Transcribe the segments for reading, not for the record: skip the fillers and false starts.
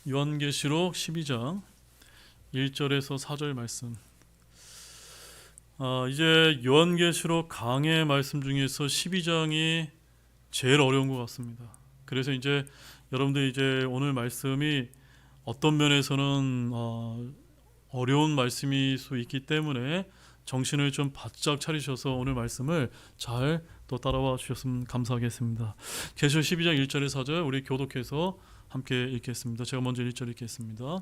요한계시록 12장 1절에서 4절 말씀. 이제 요한계시록 강의 말씀 중에서 12장이 제일 어려운 것 같습니다. 그래서 이제 여러분들 이제 오늘 말씀이 어떤 면에서는 어려운 말씀일 수 있기 때문에 정신을 좀 바짝 차리셔서 오늘 말씀을 잘 또 따라와 주셨으면 감사하겠습니다. 계시록 12장 1절에서 4절 우리 교독해서 함께 읽겠습니다. 제가 먼저 1절 읽겠습니다.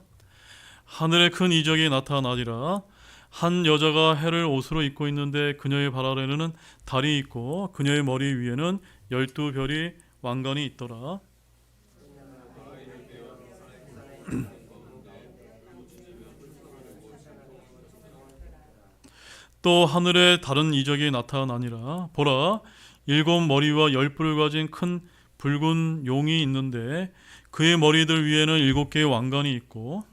하늘에 큰 이적이 나타나니라. 한 여자가 해를 옷으로 입고 있는데 그녀의 발 아래는 달이 있고 그녀의 머리 위에는 12별이 왕관이 있더라. 또 하늘에 다른 이적이 나타나니라. 보라, 7머리와 10뿔을 가진 큰 붉은 용이 있는데 그의 머리들 위에는 7개의 왕관이 있고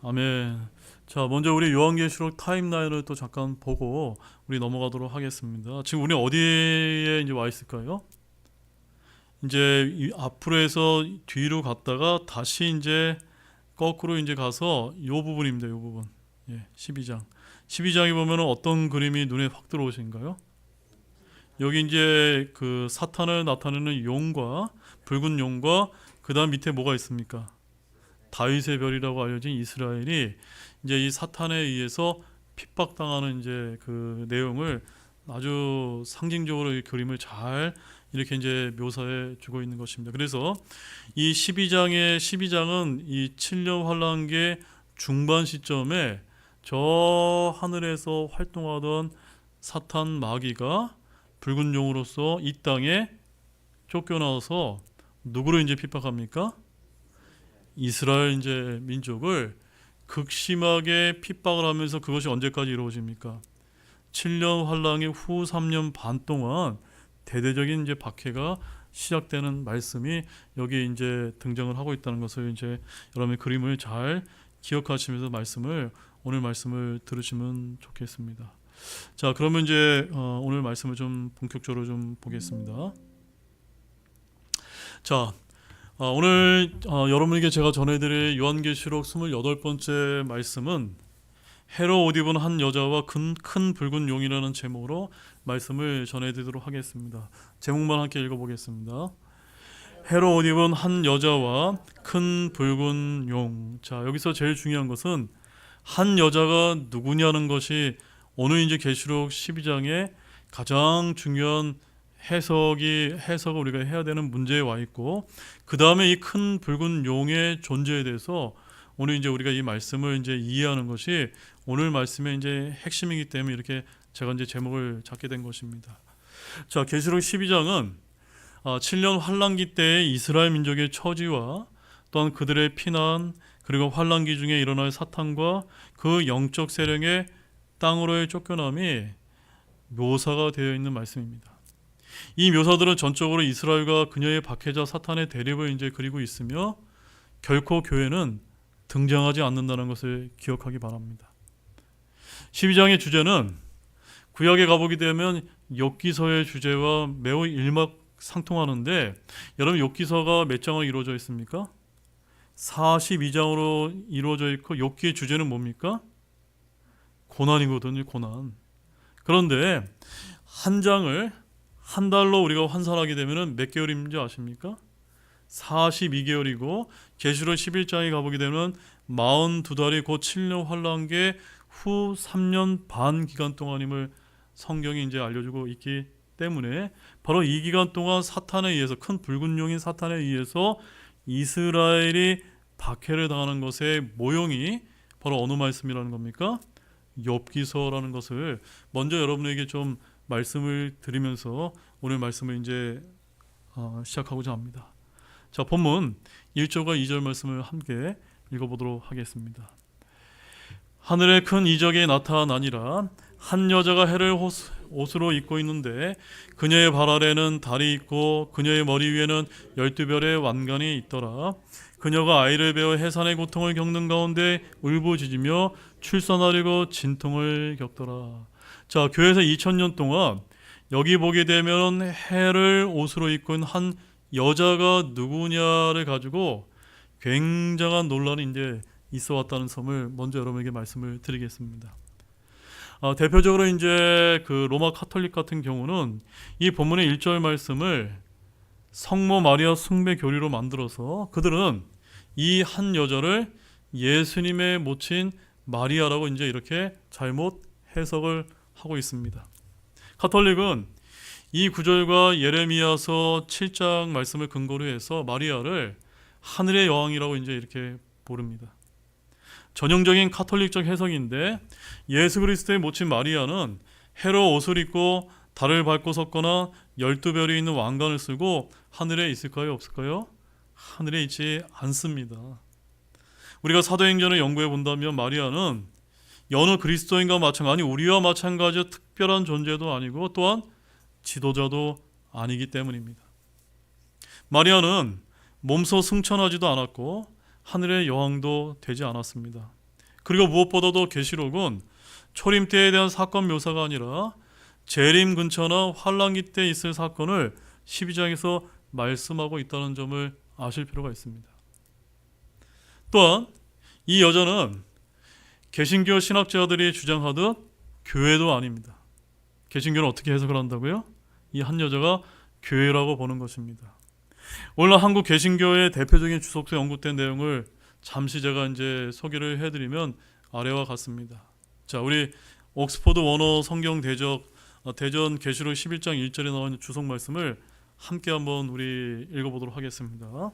아멘. 자, 먼저 우리 요한계시록 타임라인을 또 잠깐 보고 우리 넘어가도록 하겠습니다. 지금 우리 어디에 이제 와 있을까요? 이제 이 앞으로 해서 뒤로 갔다가 다시 이제 거꾸로 이제 가서 요 부분입니다. 요 부분. 예, 12장. 12장에 보면은 어떤 그림이 눈에 확 들어오신가요? 여기 이제 그 사탄을 나타내는 용과 붉은 용과 그다음 밑에 뭐가 있습니까? 다윗의 별이라고 알려진 이스라엘이 이제 이 사탄에 의해서 핍박당하는 이제 그 내용을 아주 상징적으로 이 그림을 잘 이렇게 이제 묘사해 주고 있는 것입니다. 그래서 이 12장은 이 7년 환란기의 중반 시점에 저 하늘에서 활동하던 사탄 마귀가 붉은 용으로서 이 땅에 쫓겨나와서 누구를 이제 핍박합니까? 이스라엘 이제 민족을 극심하게 핍박을 하면서 그것이 언제까지 이루어집니까? 7년 환란기 후 3년 반 동안 대대적인 이제 박해가 시작되는 말씀이 여기 이제 등장을 하고 있다는 것을 이제 여러분의 그림을 잘 기억하시면서 오늘 말씀을 들으시면 좋겠습니다. 자, 그러면 이제 오늘 말씀을 좀 본격적으로 좀 보겠습니다. 자, 오늘 여러분에게 제가 전해드릴 요한계시록 28번째 말씀은 해로 옷 입은 한 여자와 큰 붉은 용이라는 제목으로 말씀을 전해드리도록 하겠습니다. 제목만 함께 읽어보겠습니다. 해로 옷 입은 한 여자와 큰 붉은 용. 자, 여기서 제일 중요한 것은 한 여자가 누구냐는 것이 오늘 이제 계시록 12장의 가장 중요한 해석을 우리가 해야 되는 문제에 와 있고, 그 다음에 이 큰 붉은 용의 존재에 대해서 오늘 이제 우리가 이 말씀을 이제 이해하는 것이 오늘 말씀의 이제 핵심이기 때문에 이렇게 제가 이제 제목을 잡게 된 것입니다. 자, 계시록 12장은 7년 환란기 때의 이스라엘 민족의 처지와 또한 그들의 피난, 그리고 환란기 중에 일어날 사탄과 그 영적 세력의 땅으로의 쫓겨남이 묘사가 되어 있는 말씀입니다. 이 묘사들은 전적으로 이스라엘과 그녀의 박해자 사탄의 대립을 이제 그리고 있으며 결코 교회는 등장하지 않는다는 것을 기억하기 바랍니다. 12장의 주제는 구약에 가보게 되면 욥기서의 주제와 매우 일맥상통하는데, 여러분 욥기서가 몇 장으로 이루어져 있습니까? 42장으로 이루어져 있고 욥기의 주제는 뭡니까? 고난이거든요. 고난. 그런데 한 장을 한 달로 우리가 환산하게 되면 몇 개월인지 아십니까? 42개월이고 계시록 11장에 가보게 되면 42달이 곧 7년 환란기 후 3년 반 기간 동안임을 성경이 이제 알려주고 있기 때문에 바로 이 기간 동안 사탄에 의해서, 큰 붉은 용인 사탄에 의해서 이스라엘이 박해를 당하는 것의 모형이 바로 어느 말씀이라는 겁니까? 욥기서라는 것을 먼저 여러분에게 좀 말씀을 드리면서 오늘 말씀을 이제 시작하고자 합니다. 자, 본문 1절과 2절 말씀을 함께 읽어보도록 하겠습니다. 하늘에 큰 이적이 나타나니라. 한 여자가 해를 옷으로 입고 있는데 그녀의 발 아래는 달이 있고 그녀의 머리 위에는 12별의 왕관이 있더라. 그녀가 아이를 베어 해산의 고통을 겪는 가운데 울부짖으며 출산하려고 진통을 겪더라. 자, 교회에서 2000년 동안 여기 보게 되면 해를 옷으로 입고 있는 한 여자가 누구냐를 가지고 굉장한 논란이 이제 있어 왔다는 점을 먼저 여러분에게 말씀을 드리겠습니다. 대표적으로 이제 그 로마 카톨릭 같은 경우는 이 본문의 1절 말씀을 성모 마리아 숭배 교리로 만들어서 그들은 이 한 여자를 예수님의 모친 마리아라고 이제 이렇게 잘못 해석을 하고 있습니다. 카톨릭은 이 구절과 예레미야서 7장 말씀을 근거로 해서 마리아를 하늘의 여왕이라고 이제 이렇게 부릅니다. 전형적인 카톨릭적 해석인데 예수 그리스도의 모친 마리아는 해로 옷을 입고 달을 밟고 섰거나 12별이 있는 왕관을 쓰고 하늘에 있을까요? 없을까요? 하늘에 있지 않습니다. 우리가 사도행전을 연구해 본다면 마리아는 여느 그리스도인과 마찬가지, 우리와 마찬가지로 특별한 존재도 아니고 또한 지도자도 아니기 때문입니다. 마리아는 몸소 승천하지도 않았고 하늘의 여왕도 되지 않았습니다. 그리고 무엇보다도 계시록은 초림 때에 대한 사건 묘사가 아니라 재림 근처나 환란기 때 있을 사건을 12장에서 말씀하고 있다는 점을 아실 필요가 있습니다. 또한 이 여자는 개신교 신학자들이 주장하듯 교회도 아닙니다. 개신교는 어떻게 해석을 한다고요? 이 한 여자가 교회라고 보는 것입니다. 오늘 한국 개신교의 대표적인 주석서 연구된 내용을 잠시 제가 이제 소개를 해드리면 아래와 같습니다. 자, 우리 옥스퍼드 원어 성경 대적 대전 계시록 11장 1절에 나와 있는 주석 말씀을 함께 한번 우리 읽어보도록 하겠습니다.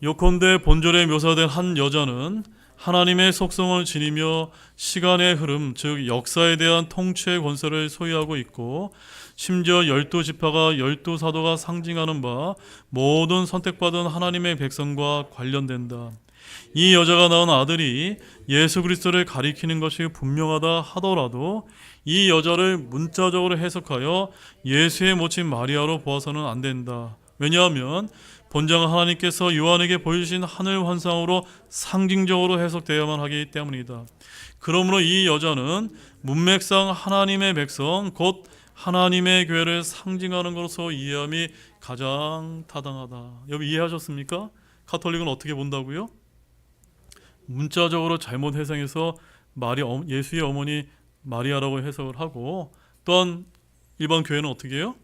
요컨대 본절에 묘사된 한 여자는 하나님의 속성을 지니며 시간의 흐름, 즉 역사에 대한 통치의 권세를 소유하고 있고 심지어 12지파가 12사도가 상징하는 바 모든 선택받은 하나님의 백성과 관련된다. 이 여자가 낳은 아들이 예수 그리스도를 가리키는 것이 분명하다 하더라도 이 여자를 문자적으로 해석하여 예수의 모친 마리아로 보아서는 안 된다. 왜냐하면 본장은 하나님께서 요한에게 보여주신 하늘 환상으로 상징적으로 해석되어야만 하기 때문이다. 그러므로 이 여자는 문맥상 하나님의 백성 곧 하나님의 교회를 상징하는 것으로 이해함이 가장 타당하다. 여러분 이해하셨습니까? 카톨릭은 어떻게 본다고요? 문자적으로 잘못 해석해서 예수의 어머니 마리아라고 해석을 하고 또한 일반 교회는 어떻게 해요?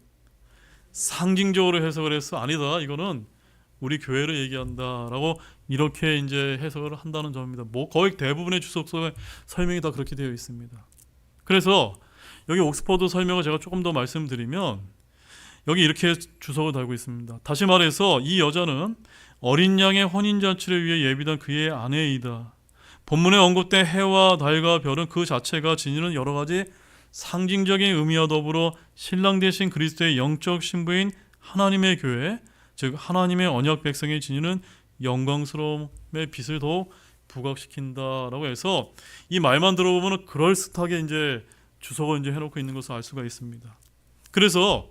상징적으로 해석을 해서 아니다. 이거는 우리 교회를 얘기한다라고 이렇게 이제 해석을 한다는 점입니다. 거의 대부분의 주석서의 설명이 다 그렇게 되어 있습니다. 그래서 여기 옥스퍼드 설명을 제가 조금 더 말씀드리면 여기 이렇게 주석을 달고 있습니다. 다시 말해서 이 여자는 어린 양의 혼인잔치를 위해 예비된 그의 아내이다. 본문에 언급된 해와 달과 별은 그 자체가 지니는 여러 가지 상징적인 의미와 더불어 신랑 되신 그리스도의 영적 신부인 하나님의 교회, 즉 하나님의 언약 백성이 지니는 영광스러움의 빛을 더욱 부각시킨다라고 해서 이 말만 들어보면 그럴듯하게 이제 주석을 이제 해놓고 있는 것을 알 수가 있습니다. 그래서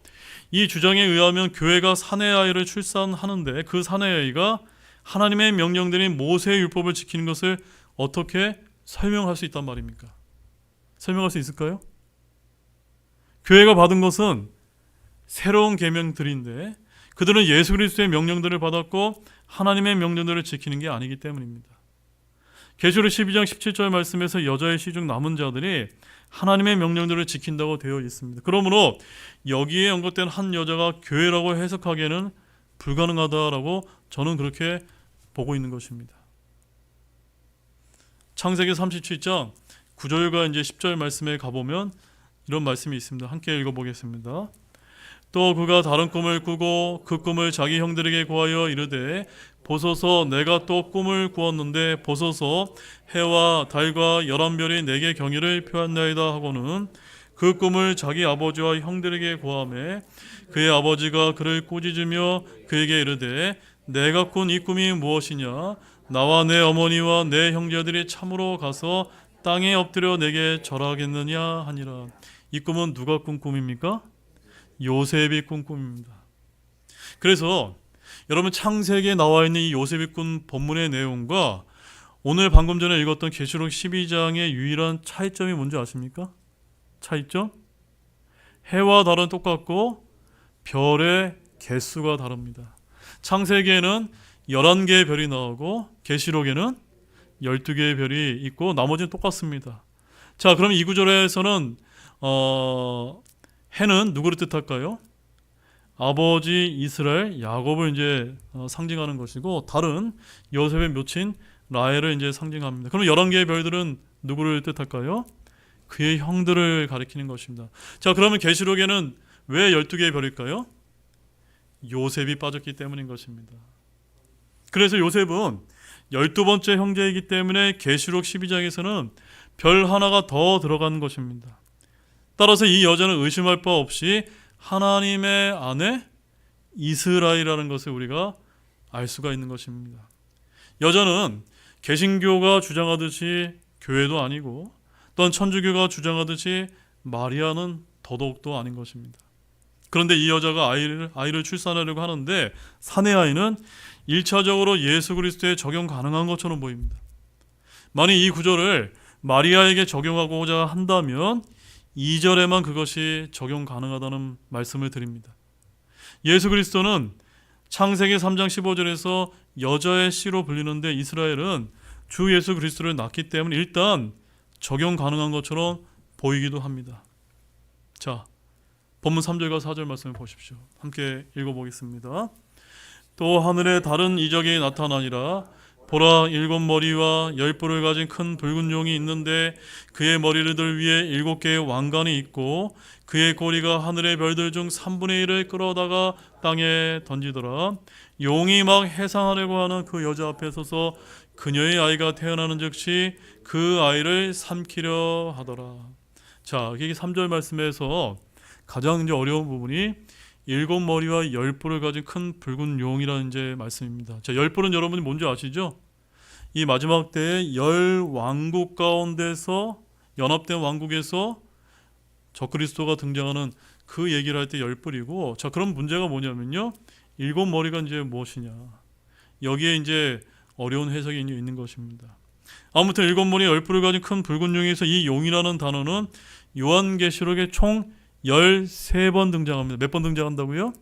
이 주장에 의하면 교회가 사내 아이를 출산하는데 그 사내 아이가 하나님의 명령들인 모세의 율법을 지키는 것을 어떻게 설명할 수 있단 말입니까? 설명할 수 있을까요? 교회가 받은 것은 새로운 계명들인데 그들은 예수 그리스도의 명령들을 받았고 하나님의 명령들을 지키는 게 아니기 때문입니다. 계시록 12장 17절 말씀에서 여자의 시중 남은 자들이 하나님의 명령들을 지킨다고 되어 있습니다. 그러므로 여기에 언급된 한 여자가 교회라고 해석하기에는 불가능하다라고 저는 그렇게 보고 있는 것입니다. 창세기 37장 9절과 이제 10절 말씀에 가보면 이런 말씀이 있습니다. 함께 읽어보겠습니다. 또 그가 다른 꿈을 꾸고 그 꿈을 자기 형들에게 구하여 이르되 보소서 내가 또 꿈을 꾸었는데 보소서 해와 달과 11별이 내게 경의를 표한나이다 하고는 그 꿈을 자기 아버지와 형들에게 구하매 그의 아버지가 그를 꾸짖으며 그에게 이르되 내가 꾼 이 꿈이 무엇이냐 나와 내 어머니와 내 형제들이 참으로 가서 땅에 엎드려 내게 절하겠느냐 하니라. 이 꿈은 누가 꾼 꿈입니까? 요셉이 꾼 꿈입니다. 그래서 여러분 창세기에 나와 있는 이 요셉이 꾼 본문의 내용과 오늘 방금 전에 읽었던 계시록 12장의 유일한 차이점이 뭔지 아십니까? 차이점? 해와 달은 똑같고 별의 개수가 다릅니다. 창세기에는 11개의 별이 나오고 계시록에는 12개의 별이 있고 나머지는 똑같습니다. 자, 그럼 이 구절에서는 해는 누구를 뜻할까요? 아버지 이스라엘 야곱을 이제 상징하는 것이고, 달은 요셉의 묘친 라헬을 이제 상징합니다. 그럼 11개의 별들은 누구를 뜻할까요? 그의 형들을 가리키는 것입니다. 자, 그러면 계시록에는 왜 12개의 별일까요? 요셉이 빠졌기 때문인 것입니다. 그래서 요셉은 12번째 형제이기 때문에 계시록 12장에서는 별 하나가 더 들어가는 것입니다. 따라서 이 여자는 의심할 바 없이 하나님의 아내 이스라엘이라는 것을 우리가 알 수가 있는 것입니다. 여자는 개신교가 주장하듯이 교회도 아니고, 또한 천주교가 주장하듯이 마리아는 더더욱도 아닌 것입니다. 그런데 이 여자가 아이를 출산하려고 하는데 사내 아이는 1차적으로 예수 그리스도에 적용 가능한 것처럼 보입니다. 만약 이 구절을 마리아에게 적용하고자 한다면 2절에만 그것이 적용 가능하다는 말씀을 드립니다. 예수 그리스도는 창세기 3장 15절에서 여자의 씨로 불리는데 이스라엘은 주 예수 그리스도를 낳기 때문에 일단 적용 가능한 것처럼 보이기도 합니다. 자, 본문 3절과 4절 말씀을 보십시오. 함께 읽어보겠습니다. 또 하늘에 다른 이적이 나타나니라. 보라, 7머리와 10뿔을 가진 큰 붉은 용이 있는데 그의 머리들 위에 7개의 왕관이 있고 그의 꼬리가 하늘의 별들 중 3분의 1을 끌어다가 땅에 던지더라. 용이 막 해상하려고 하는 그 여자 앞에 서서 그녀의 아이가 태어나는 즉시 그 아이를 삼키려 하더라. 자, 이게 3절 말씀에서 가장 이제 어려운 부분이 7머리와 10뿔을 가진 큰 붉은 용이라는 이제 말씀입니다. 자, 10뿔은 여러분이 뭔지 아시죠? 이 마지막 때에 10왕국 가운데서 연합된 왕국에서 적그리스도가 등장하는 그 얘기를 할 때 10뿔이고, 자, 그럼 문제가 뭐냐면요, 7머리가 이제 무엇이냐, 여기에 이제 어려운 해석이 있는 것입니다. 아무튼 7머리 10뿔을 가진 큰 붉은 용에서 이 용이라는 단어는 요한계시록에 총 13번 등장합니다. 몇 번 등장한다고요?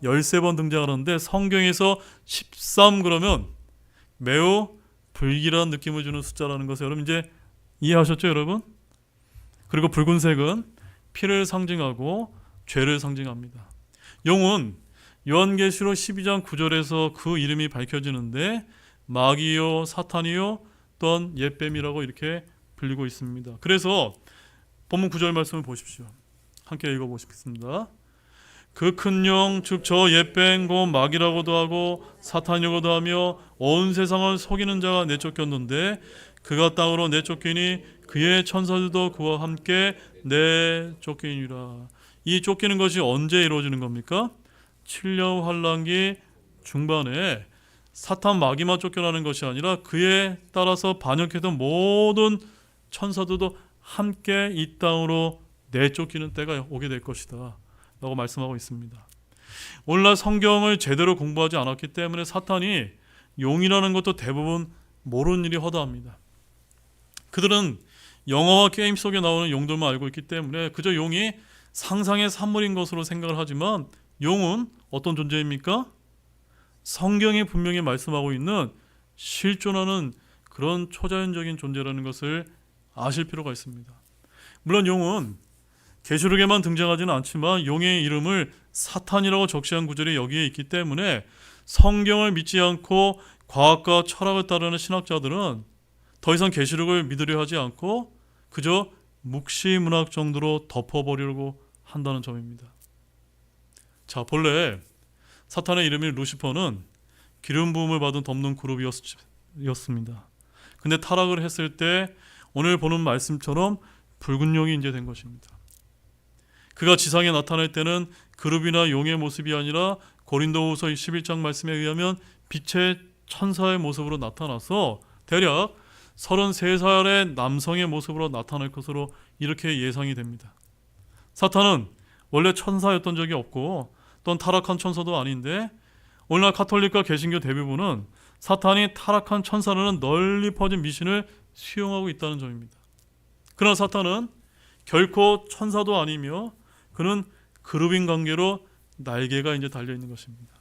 13번 등장하는데 성경에서 13 그러면 매우 불길한 느낌을 주는 숫자라는 것을 여러분 이제 이해하셨죠, 여러분? 그리고 붉은색은 피를 상징하고 죄를 상징합니다. 용은 요한계시록 12장 9절에서 그 이름이 밝혀지는데 마귀요 사탄이요 또한 옛뱀이라고 이렇게 불리고 있습니다. 그래서 본문 9절 말씀을 보십시오. 함께 읽어보시겠습니다. 그 큰 영 즉 저 옛뱀 곧 마귀라고도 하고 사탄이라고도 하며 온 세상을 속이는 자가 내쫓겼는데 그가 땅으로 내쫓기니 그의 천사들도 그와 함께 내쫓기니라. 이 쫓기는 것이 언제 이루어지는 겁니까? 7년 환란기 중반에 사탄 마귀만 쫓겨나는 것이 아니라 그에 따라서 반역했던 모든 천사들도 함께 이 땅으로 내쫓기는 때가 오게 될 것이다 라고 말씀하고 있습니다. 오늘날 성경을 제대로 공부하지 않았기 때문에 사탄이 용이라는 것도 대부분 모르는 일이 허다합니다. 그들은 영화와 게임 속에 나오는 용들만 알고 있기 때문에 그저 용이 상상의 산물인 것으로 생각을 하지만 용은 어떤 존재입니까? 성경이 분명히 말씀하고 있는 실존하는 그런 초자연적인 존재라는 것을 아실 필요가 있습니다. 물론 용은 계시록에만 등장하지는 않지만 용의 이름을 사탄이라고 적시한 구절이 여기에 있기 때문에 성경을 믿지 않고 과학과 철학을 따르는 신학자들은 더 이상 계시록을 믿으려 하지 않고 그저 묵시문학 정도로 덮어버리려고 한다는 점입니다. 자, 본래 사탄의 이름인 루시퍼는 기름 부음을 받은 덮는 그룹이었습니다. 근데 타락을 했을 때 오늘 보는 말씀처럼 붉은 용이 이제 된 것입니다. 그가 지상에 나타날 때는 그룹이나 용의 모습이 아니라 고린도후서 11장 말씀에 의하면 빛의 천사의 모습으로 나타나서 대략 33살의 남성의 모습으로 나타날 것으로 이렇게 예상이 됩니다. 사탄은 원래 천사였던 적이 없고 또한 타락한 천사도 아닌데 오늘날 카톨릭과 개신교 대부분은 사탄이 타락한 천사라는 널리 퍼진 미신을 수용하고 있다는 점입니다. 그러나 사탄은 결코 천사도 아니며 그는 그룹인 관계로 날개가 이제 달려 있는 것입니다.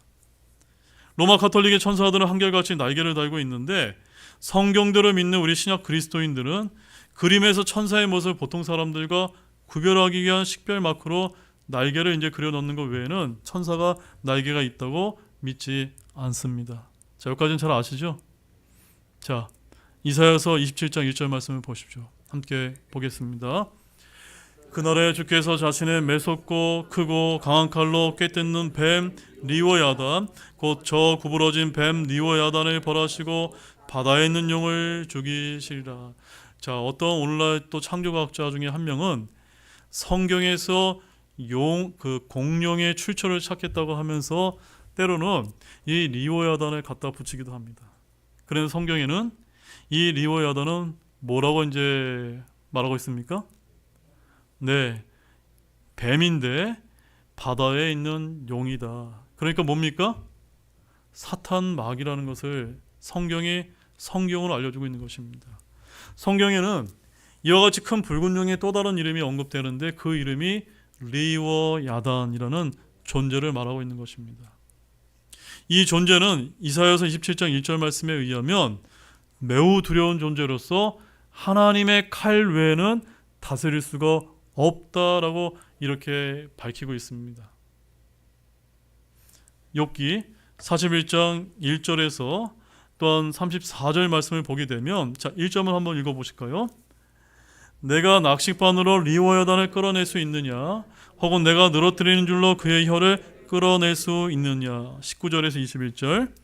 로마 카톨릭의 천사들은 한결같이 날개를 달고 있는데 성경대로 믿는 우리 신약 그리스도인들은 그림에서 천사의 모습을 보통 사람들과 구별하기 위한 식별 마크로 날개를 이제 그려 넣는 것 외에는 천사가 날개가 있다고 믿지 않습니다. 자, 여기까지는 잘 아시죠? 자, 이사야서 27장 1절 말씀을 보십시오. 함께 보겠습니다. 그날에 주께서 자신의 매섭고 크고 강한 칼로 꿰뜯는 뱀 리워야단 곧 저 구부러진 뱀 리워야단을 벌하시고 바다에 있는 용을 죽이시리라. 자, 어떤 오늘날 또 창조과학자 중에 한 명은 성경에서 공룡의 출처를 찾겠다고 하면서 때로는 이 리워야단을 갖다 붙이기도 합니다. 그래서 성경에는 이 리워야단은 뭐라고 이제 말하고 있습니까? 네, 뱀인데 바다에 있는 용이다. 그러니까 뭡니까? 사탄 마귀라는 것을 성경으로 알려주고 있는 것입니다. 성경에는 이와 같이 큰 붉은 용의 또 다른 이름이 언급되는데 그 이름이 리워야단이라는 존재를 말하고 있는 것입니다. 이 존재는 이사야서 27장 1절 말씀에 의하면 매우 두려운 존재로서 하나님의 칼 외에는 다스릴 수가 없다라고 이렇게 밝히고 있습니다. 욥기 41장 1절에서 또한 34절 말씀을 보게 되면 자, 1점을 한번 읽어보실까요? 내가 낚싯바늘로 리워야단을 끌어낼 수 있느냐? 혹은 내가 늘어뜨리는 줄로 그의 혀를 끌어낼 수 있느냐? 19절에서 21절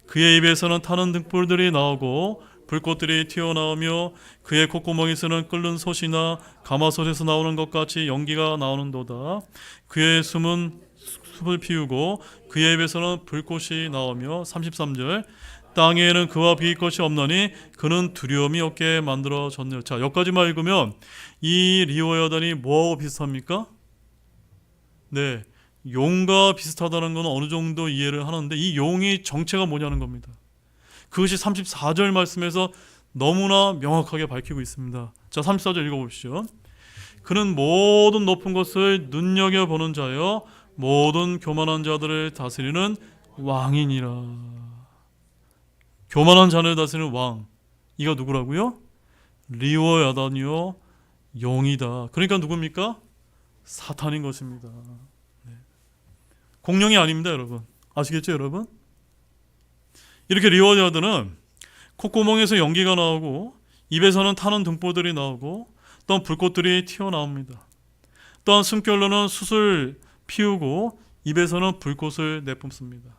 그의 입에서는 타는 등불들이 나오고 불꽃들이 튀어나오며 그의 콧구멍에서는 끓는 솥이나 가마솥에서 나오는 것 같이 연기가 나오는도다. 그의 숨은 숲을 피우고 그의 입에서는 불꽃이 나오며 33절 땅에는 그와 비길 것이 없나니 그는 두려움이 없게 만들어졌네요. 자, 여기까지만 읽으면 이 리워야단이 뭐하고 비슷합니까? 네, 용과 비슷하다는 건 어느 정도 이해를 하는데 이 용이 정체가 뭐냐는 겁니다. 그것이 34절 말씀에서 너무나 명확하게 밝히고 있습니다. 자, 34절 읽어보시죠. 그는 모든 높은 것을 눈여겨보는 자여 모든 교만한 자들을 다스리는 왕이니라. 교만한 자를 다스리는 왕. 이가 누구라고요? 리워야단이요 용이다. 그러니까 누굽니까? 사탄인 것입니다. 네. 공룡이 아닙니다, 여러분. 아시겠죠, 여러분? 이렇게 리워야단은 콧구멍에서 연기가 나오고 입에서는 타는 등불들이 나오고 또한 불꽃들이 튀어나옵니다. 또한 숨결로는 숯을 피우고 입에서는 불꽃을 내뿜습니다.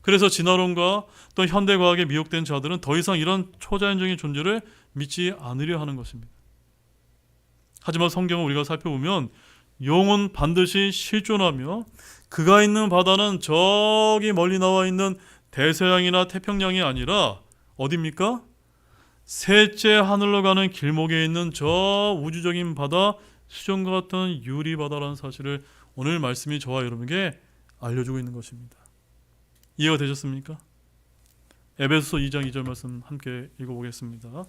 그래서 진화론과 또 현대과학에 미혹된 자들은 더 이상 이런 초자연적인 존재를 믿지 않으려 하는 것입니다. 하지만 성경을 우리가 살펴보면 용은 반드시 실존하며 그가 있는 바다는 저기 멀리 나와 있는 대서양이나 태평양이 아니라 어디입니까? 셋째 하늘로 가는 길목에 있는 저 우주적인 바다, 수정과 같은 유리바다라는 사실을 오늘 말씀이 저와 여러분에게 알려주고 있는 것입니다. 이해가 되셨습니까? 에베소서 2장 2절 말씀 함께 읽어보겠습니다.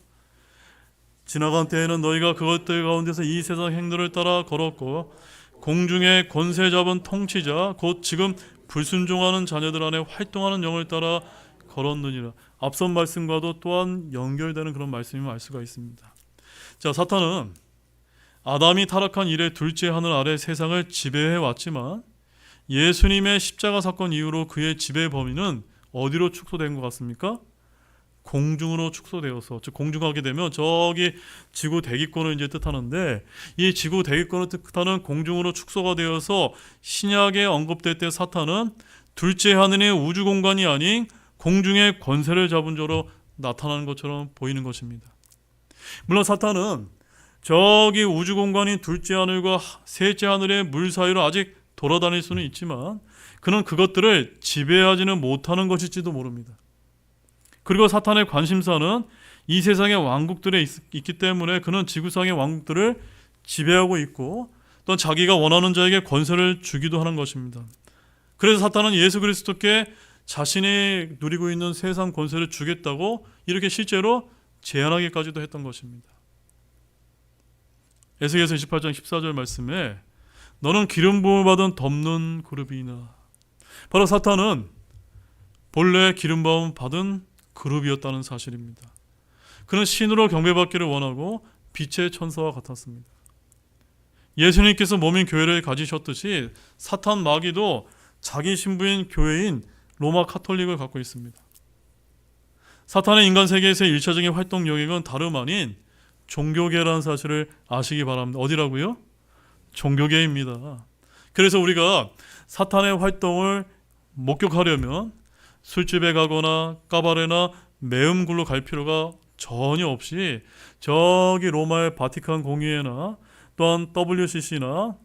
지나간 때에는 너희가 그것들 가운데서 이 세상 행로를 따라 걸었고 공중의 권세 잡은 통치자 곧 지금 불순종하는 자녀들 안에 활동하는 영을 따라 걸었느니라. 앞선 말씀과도 또한 연결되는 그런 말씀임을 알 수가 있습니다. 자, 사탄은 아담이 타락한 이래 둘째 하늘 아래 세상을 지배해 왔지만 예수님의 십자가 사건 이후로 그의 지배 범위는 어디로 축소된 것 같습니까? 공중으로 축소되어서, 즉 공중하게 되면 저기 지구 대기권을 이제 뜻하는데 이 지구 대기권을 뜻하는 공중으로 축소가 되어서 신약에 언급될 때 사탄은 둘째 하늘의 우주 공간이 아닌 공중의 권세를 잡은 자로 나타나는 것처럼 보이는 것입니다. 물론 사탄은 저기 우주 공간인 둘째 하늘과 셋째 하늘의 물 사이로 아직 돌아다닐 수는 있지만 그는 그것들을 지배하지는 못하는 것일지도 모릅니다. 그리고 사탄의 관심사는 이 세상의 왕국들에 있기 때문에 그는 지구상의 왕국들을 지배하고 있고 또 자기가 원하는 자에게 권세를 주기도 하는 것입니다. 그래서 사탄은 예수 그리스도께 자신이 누리고 있는 세상 권세를 주겠다고 이렇게 실제로 제안하기까지도 했던 것입니다. 에스겔서 28장 14절 말씀에 너는 기름 부음을 받은 덮는 그룹이나, 바로 사탄은 본래 기름 부음 받은 그룹이었다는 사실입니다. 그는 신으로 경배받기를 원하고 빛의 천사와 같았습니다. 예수님께서 몸인 교회를 가지셨듯이 사탄 마귀도 자기 신부인 교회인 로마 카톨릭을 갖고 있습니다. 사탄의 인간 세계에서의 일차적인 활동 영역은 다름 아닌 종교계라는 사실을 아시기 바랍니다. 어디라고요? 종교계입니다. 그래서 우리가 사탄의 활동을 목격하려면 술집에 가거나 까바레나 매음굴로 갈 필요가 전혀 없이 저기 로마의 바티칸 공회나 또한 WCC나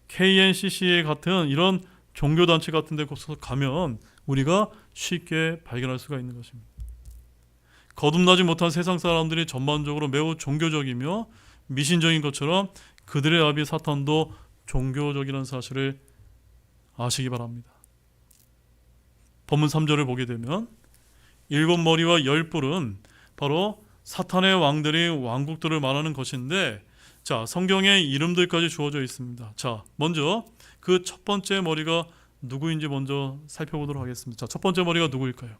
KNCC 같은 이런 종교단체 같은 데 가면 우리가 쉽게 발견할 수가 있는 것입니다. 거듭나지 못한 세상 사람들이 전반적으로 매우 종교적이며 미신적인 것처럼 그들의 아비 사탄도 종교적이라는 사실을 아시기 바랍니다. 본문 3절을 보게 되면 일곱 머리와 열 뿔은 바로 사탄의 왕들이 왕국들을 말하는 것인데, 자, 성경에 이름들까지 주어져 있습니다. 자, 먼저 그 첫 번째 머리가 누구인지 먼저 살펴보도록 하겠습니다. 자, 첫 번째 머리가 누구일까요?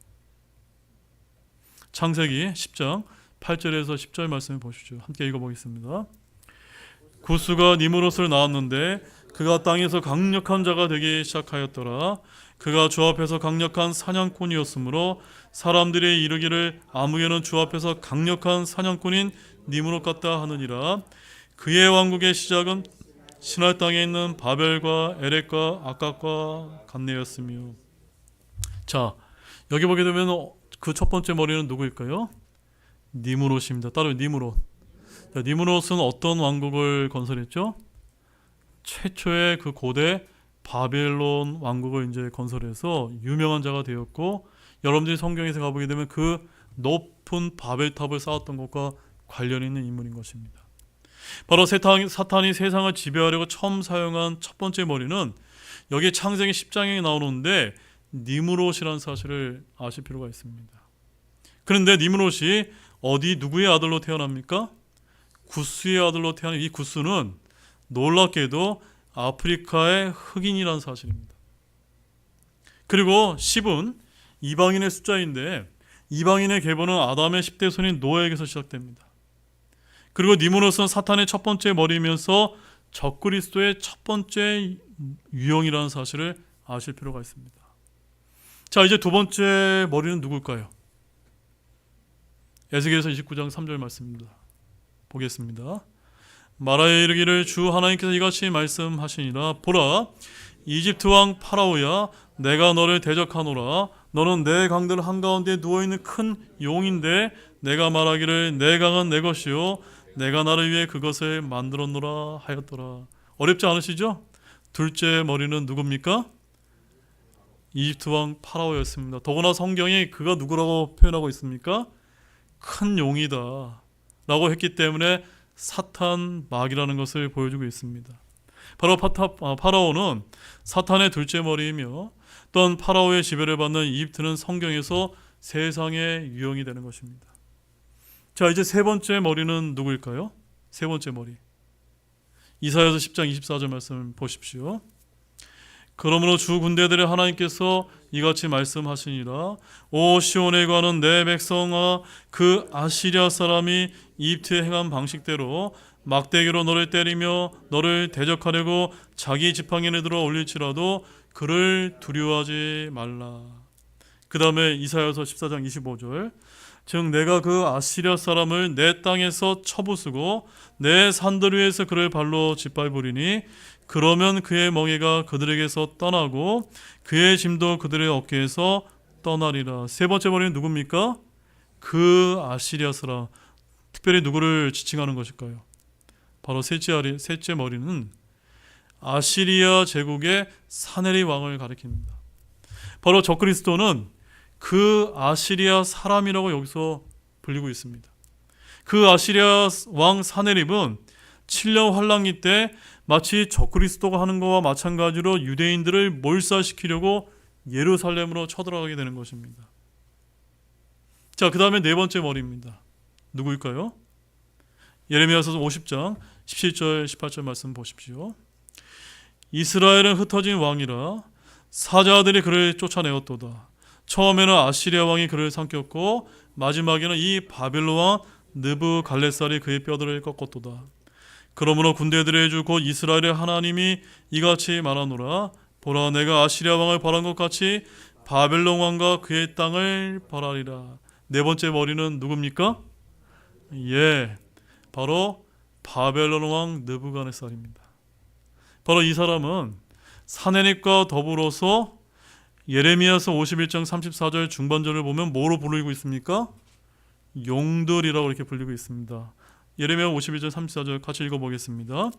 창세기 10장 8절에서 10절 말씀을 보시죠. 함께 읽어보겠습니다. 구스가 니므롯을 낳았는데 그가 땅에서 강력한 자가 되기 시작하였더라. 그가 주 앞에서 강력한 사냥꾼이었으므로 사람들이 이르기를 아무개는 주 앞에서 강력한 사냥꾼인 니므롯 같다 하느니라. 그의 왕국의 시작은 신할 땅에 있는 바벨과 에렉과 아깝과 같네였으며. 자, 여기 보게 되면 그 첫 번째 머리는 누구일까요? 니므롯입니다. 따로 니므롯. 니므롯은 어떤 왕국을 건설했죠? 최초의 그 고대 바벨론 왕국을 이제 건설해서 유명한 자가 되었고, 여러분들이 성경에서 가보게 되면 그 높은 바벨탑을 쌓았던 것과 관련 있는 인물인 것입니다. 바로 사탄이 세상을 지배하려고 처음 사용한 첫 번째 머리는 여기 창세기 10장에 나오는데 니므롯이라는 사실을 아실 필요가 있습니다. 그런데 니므롯이 어디 누구의 아들로 태어납니까? 구스의 아들로 태어난 이 구스는 놀랍게도 아프리카의 흑인이라는 사실입니다. 그리고 10은 이방인의 숫자인데 이방인의 계보는 아담의 10대 손인 노아에게서 시작됩니다. 그리고 니므롯은 사탄의 첫 번째 머리이면서 적그리스도의 첫 번째 유형이라는 사실을 아실 필요가 있습니다. 자, 이제 두 번째 머리는 누굴까요? 에스겔서 29장 3절 말씀입니다. 보겠습니다. 말하여 이르기를 주 하나님께서 이같이 말씀하시니라. 보라, 이집트 왕 파라오야, 내가 너를 대적하노라. 너는 내 강들 한가운데 누워있는 큰 용인데 내가 말하기를 내 강은 내 것이요 내가 나를 위해 그것을 만들었노라 하였더라. 어렵지 않으시죠? 둘째 머리는 누굽니까? 이집트 왕 파라오였습니다. 더구나 성경이 그가 누구라고 표현하고 있습니까? 큰 용이다 라고 했기 때문에 사탄 마귀라는 것을 보여주고 있습니다. 바로 파라오는 사탄의 둘째 머리이며 또한 파라오의 지배를 받는 이집트는 성경에서 세상의 유형이 되는 것입니다. 자, 이제 세 번째 머리는 누구일까요? 세 번째 머리, 이사야서 10장 24절 말씀을 보십시오. 그러므로 주 군대들의 하나님께서 이같이 말씀하시니라. 오 시온에 관한 내 백성아, 그 아시리아 사람이 이집트에 행한 방식대로 막대기로 너를 때리며 너를 대적하려고 자기 지팡이를 들어 올릴지라도 그를 두려워하지 말라. 그 다음에 이사야서 14장 25절, 즉 내가 그 아시리아 사람을 내 땅에서 쳐부수고 내 산들 위에서 그를 발로 짓밟으리니 그러면 그의 멍에가 그들에게서 떠나고 그의 짐도 그들의 어깨에서 떠나리라. 세 번째 머리는 누굽니까? 그 아시리아 사람. 특별히 누구를 지칭하는 것일까요? 바로 셋째 머리는 아시리아 제국의 사네립 왕을 가리킵니다. 바로 적그리스도는 그 아시리아 사람이라고 여기서 불리고 있습니다. 그 아시리아 왕 사네립은 7년 환란기 때 마치 적그리스도가 하는 것과 마찬가지로 유대인들을 몰살시키려고 예루살렘으로 쳐들어가게 되는 것입니다. 자, 그 다음에 네 번째 머리입니다. 누구일까요? 예레미야서 50장 17절 18절 말씀 보십시오. 이스라엘은 흩어진 왕이라 사자들이 그를 쫓아내었도다. 처음에는 아시리아 왕이 그를 삼켰고 마지막에는 이 바벨론 왕 느부갈네살이 그의 뼈들을 꺾었도다. 그러므로 군대들의 주 곧 이스라엘의 하나님이 이같이 말하노라. 보라, 내가 아시리아 왕을 벌한 것 같이 바벨론 왕과 그의 땅을 벌하리라. 네 번째 머리는 누굽니까? 예, 바로 바벨론 왕 느부갓네살입니다. 바로 이 사람은 사내립과 더불어서 예레미야서 51장 34절 중반절을 보면 뭐로 불리고 있습니까? 용들이라고 이렇게 불리고 있습니다. 예레미야 51절 34절 같이 읽어보겠습니다.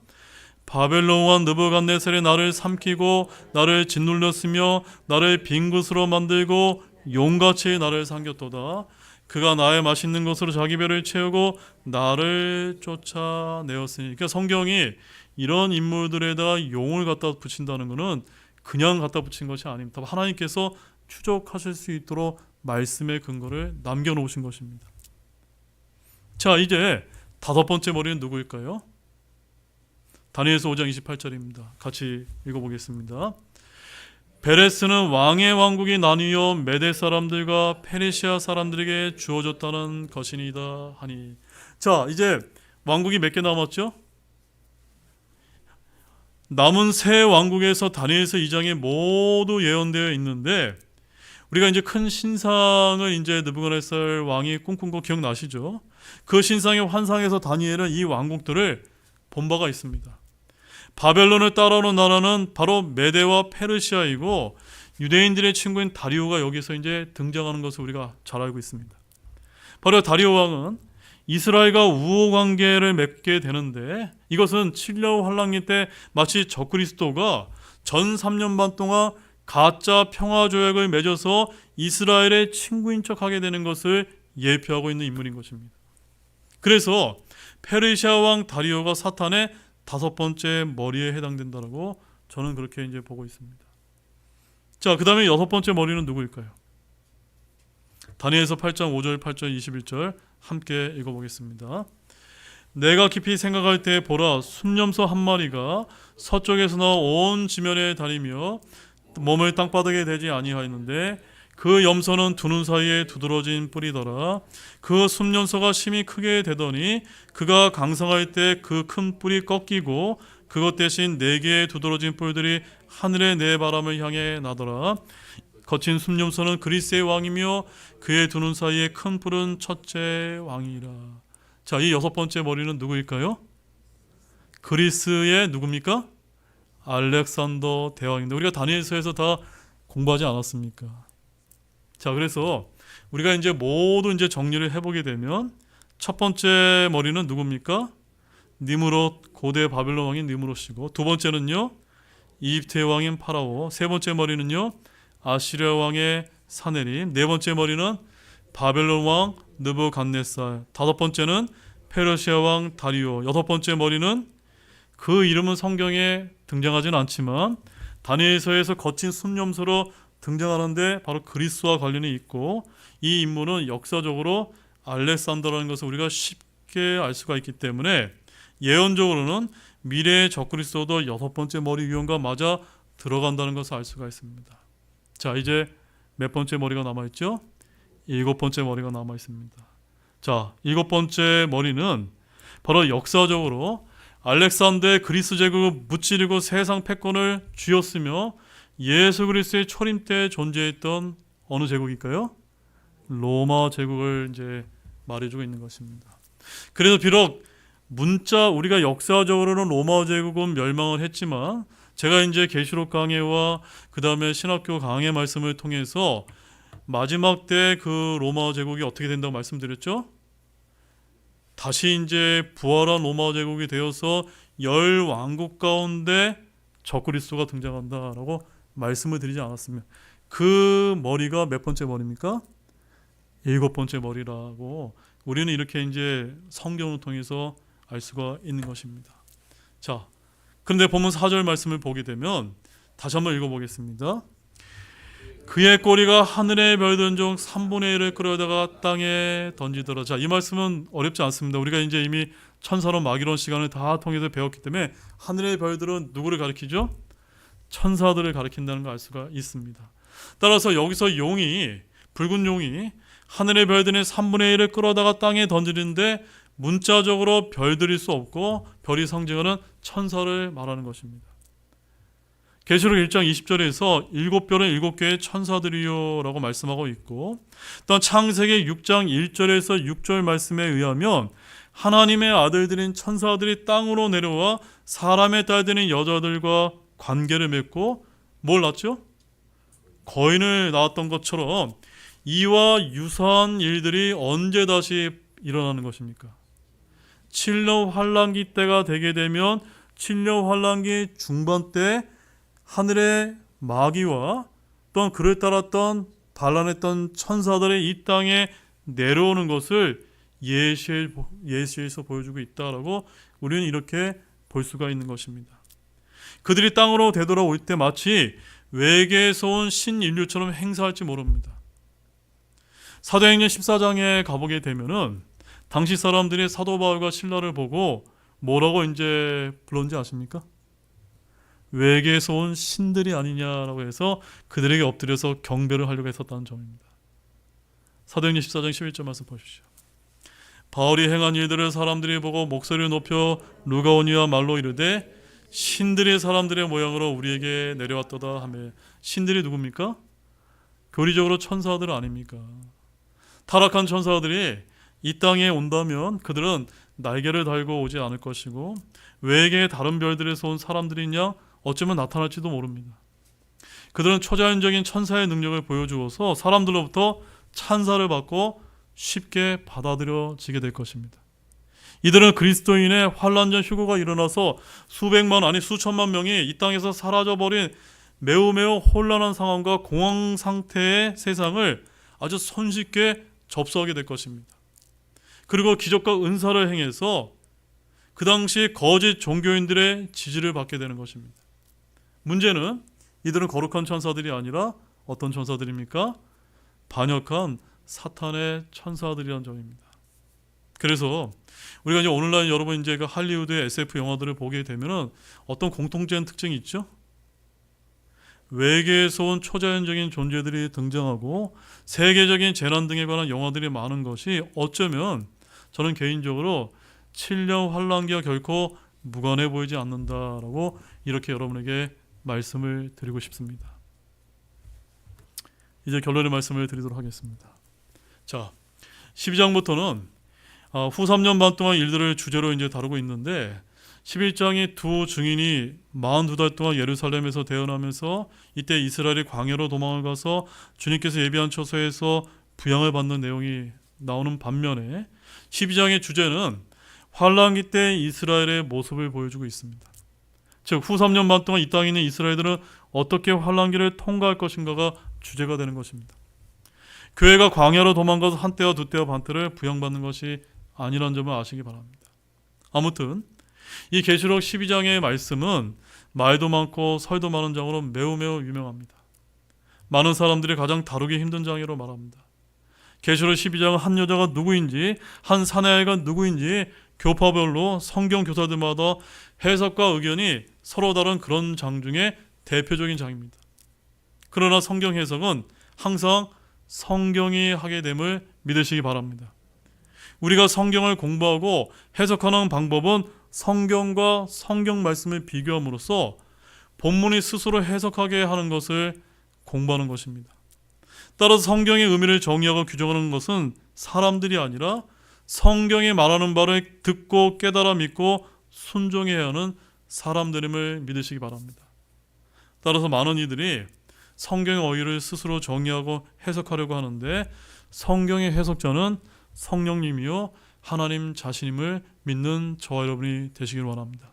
바벨론 왕 느부갓네살이 나를 삼키고 나를 짓눌렸으며 나를 빈 곳으로 만들고 용같이 나를 삼겼도다. 그가 나의 맛있는 것으로 자기 배를 채우고 나를 쫓아내었으니. 그러니까 성경이 이런 인물들에다가 용을 갖다 붙인다는 것은 그냥 갖다 붙인 것이 아닙니다. 하나님께서 추적하실 수 있도록 말씀의 근거를 남겨놓으신 것입니다. 자, 이제 다섯 번째 머리는 누구일까요? 다니엘서 5장 28절입니다. 같이 읽어보겠습니다. 베레스는 왕의 왕국이 나뉘어 메대 사람들과 페르시아 사람들에게 주어졌다는 것이니이다 하니. 자, 이제 왕국이 몇 개 남았죠? 남은 세 왕국에서 다니엘서 2장에 모두 예언되어 있는데, 우리가 이제 큰 신상을 이제 느부갓네살 왕이 꿈꾼 거 기억나시죠? 그 신상의 환상에서 다니엘은 이 왕국들을 본 바가 있습니다. 바벨론을 따라오는 나라는 바로 메대와 페르시아이고, 유대인들의 친구인 다리오가 여기서 이제 등장하는 것을 우리가 잘 알고 있습니다. 바로 다리오 왕은 이스라엘과 우호 관계를 맺게 되는데, 이것은 7년 환란기 때 마치 적그리스도가 전 3년 반 동안 가짜 평화 조약을 맺어서 이스라엘의 친구인 척하게 되는 것을 예표하고 있는 인물인 것입니다. 그래서 페르시아 왕 다리오가 사탄의 다섯 번째 머리에 해당된다라고 저는 그렇게 이제 보고 있습니다. 자, 그 다음에 여섯 번째 머리는 누구일까요? 다니엘서 8장 5절 8절 21절 함께 읽어보겠습니다. 내가 깊이 생각할 때 보라, 순념소 한 마리가 서쪽에서 나와 온 지면에 다니며 몸을 땅바닥에 대지 아니하였는데 그 염소는 두 눈 사이에 두드러진 뿔이더라. 그 순념소가 심히 크게 되더니 그가 강성할 때 그 큰 뿔이 꺾이고 그것 대신 네 개의 두드러진 뿔들이 하늘의 네 바람을 향해 나더라. 거친 순념소는 그리스의 왕이며 그의 두 눈 사이에 큰 뿔은 첫째 왕이라. 자, 이 여섯 번째 머리는 누구일까요? 그리스의 누굽니까? 알렉산더 대왕입니다. 우리가 다니엘서에서 다 공부하지 않았습니까? 자, 그래서 우리가 이제 모두 이제 정리를 해보게 되면 첫 번째 머리는 누굽니까? 니므롯, 고대 바벨론 왕인 니므롯이고, 두 번째는요 이집트의 왕인 파라오, 세 번째 머리는요 아시리아 왕의 사네립, 네 번째 머리는 바벨론 왕 느부갓네살, 다섯 번째는 페르시아 왕 다리오, 여섯 번째 머리는 그 이름은 성경에 등장하지는 않지만 다니엘서에서 거친 순념소로 등장하는데 바로 그리스와 관련이 있고, 이 인물은 역사적으로 알렉산더라는 것을 우리가 쉽게 알 수가 있기 때문에 예언적으로는 미래의 적그리스도도 여섯 번째 머리 유형과 맞아 들어간다는 것을 알 수가 있습니다. 자, 이제 몇 번째 머리가 남아있죠? 일곱 번째 머리가 남아있습니다. 자, 일곱 번째 머리는 바로 역사적으로 알렉산더의 그리스 제국을 무찌르고 세상 패권을 쥐었으며 예수 그리스도의 초림 때 존재했던 어느 제국일까요? 로마 제국을 이제 말해주고 있는 것입니다. 그래서 비록 우리가 역사적으로는 로마 제국은 멸망을 했지만, 제가 이제 계시록 강해와 그 다음에 신학교 강해 말씀을 통해서 마지막 때 그 로마 제국이 어떻게 된다고 말씀드렸죠? 다시 이제 부활한 로마 제국이 되어서 열 왕국 가운데 적그리스도가 등장한다라고 말씀을 드리지 않았으면, 그 머리가 몇 번째 머리입니까? 일곱 번째 머리라고 우리는 이렇게 이제 성경을 통해서 알 수가 있는 것입니다. 자, 그런데 본문 4절 말씀을 보게 되면 다시 한번 읽어보겠습니다. 그의 꼬리가 하늘의 별들 중 3분의 1을 끌어다가 땅에 던지더라. 자, 이 말씀은 어렵지 않습니다. 우리가 이제 이미 천사론 마기론 시간을 다 통해서 배웠기 때문에 하늘의 별들은 누구를 가리키죠? 천사들을 가리킨다는 걸 알 수가 있습니다. 따라서 여기서 용이, 붉은 용이 하늘의 별들의 3분의 1을 끌어다가 땅에 던지는데 문자적으로 별들일 수 없고 별이 상징하는 천사를 말하는 것입니다. 계시록 1장 20절에서 7별은 7개의 천사들이요 라고 말씀하고 있고, 또 창세기 6장 1절에서 6절 말씀에 의하면 하나님의 아들들인 천사들이 땅으로 내려와 사람의 딸들인 여자들과 관계를 맺고 뭘 낳죠? 거인을 낳았던 것처럼 이와 유사한 일들이 언제 다시 일어나는 것입니까? 칠년 환란기 때가 되게 되면 칠년 환란기 중반 때 하늘의 마귀와 또한 그를 따랐던 반란했던 천사들이 이 땅에 내려오는 것을 예시에서 보여주고 있다라고 우리는 이렇게 볼 수가 있는 것입니다. 그들이 땅으로 되돌아올 때 마치 외계에서 온 신인류처럼 행사할지 모릅니다. 사도행전 14장에 가보게 되면은 당시 사람들이 사도 바울과 실라를 보고 뭐라고 이제 불렀는지 아십니까? 외계에서 온 신들이 아니냐라고 해서 그들에게 엎드려서 경배를 하려고 했었다는 점입니다. 사도행전 14장 11절 말씀 보십시오. 바울이 행한 일들을 사람들이 보고 목소리를 높여 루가오니와 말로 이르되 신들이 사람들의 모양으로 우리에게 내려왔도다 하며, 신들이 누굽니까? 교리적으로 천사들 아닙니까? 타락한 천사들이 이 땅에 온다면 그들은 날개를 달고 오지 않을 것이고 외계의 다른 별들에서 온 사람들이냐 어쩌면 나타날지도 모릅니다. 그들은 초자연적인 천사의 능력을 보여주어서 사람들로부터 찬사를 받고 쉽게 받아들여지게 될 것입니다. 이들은 그리스도인의 환란전 휴거가 일어나서 수백만 아니 수천만 명이 이 땅에서 사라져버린 매우 혼란한 상황과 공황 상태의 세상을 아주 손쉽게 접수하게 될 것입니다. 그리고 기적과 은사를 행해서 그 당시 거짓 종교인들의 지지를 받게 되는 것입니다. 문제는 이들은 거룩한 천사들이 아니라 어떤 천사들입니까? 반역한 사탄의 천사들이라는 점입니다. 그래서 우리가 이제 오늘날 여러분 이제 그 할리우드의 SF 영화들을 보게 되면은 어떤 공통된 특징이 있죠? 외계에서 온 초자연적인 존재들이 등장하고 세계적인 재난 등에 관한 영화들이 많은 것이 어쩌면 저는 개인적으로 7년 환란기와 결코 무관해 보이지 않는다라고 이렇게 여러분에게 말씀을 드리고 싶습니다. 이제 결론의 말씀을 드리도록 하겠습니다. 자, 12장부터는 후 3년 반 동안 일들을 주제로 이제 다루고 있는데 11장이 두 증인이 42달 동안 예루살렘에서 대언하면서 이때 이스라엘이 광야로 도망을 가서 주님께서 예비한 처소에서 부양을 받는 내용이 나오는 반면에 12장의 주제는 환란기 때 이스라엘의 모습을 보여주고 있습니다. 즉 후 3년 반 동안 이 땅에 있는 이스라엘들은 어떻게 환란기를 통과할 것인가가 주제가 되는 것입니다. 교회가 광야로 도망가서 한때와 두때와 반때를 부양받는 것이 아니라는 점을 아시기 바랍니다. 아무튼 이 계시록 12장의 말씀은 말도 많고 설도 많은 장으로 매우 유명합니다. 많은 사람들이 가장 다루기 힘든 장으로 말합니다. 계시록 12장은 한 여자가 누구인지, 한 사내아이가 누구인지 교파별로 성경 교사들마다 해석과 의견이 서로 다른 그런 장 중에 대표적인 장입니다. 그러나 성경 해석은 항상 성경이 하게 됨을 믿으시기 바랍니다. 우리가 성경을 공부하고 해석하는 방법은 성경과 성경 말씀을 비교함으로써 본문이 스스로 해석하게 하는 것을 공부하는 것입니다. 따라서 성경의 의미를 정의하고 규정하는 것은 사람들이 아니라 성경이 말하는 바를 듣고 깨달아 믿고 순종해야 하는 사람들임을 믿으시기 바랍니다. 따라서 많은 이들이 성경의 어휘를 스스로 정의하고 해석하려고 하는데 성경의 해석자는 성령님이요 하나님 자신임을 믿는 저와 여러분이 되시길 원합니다.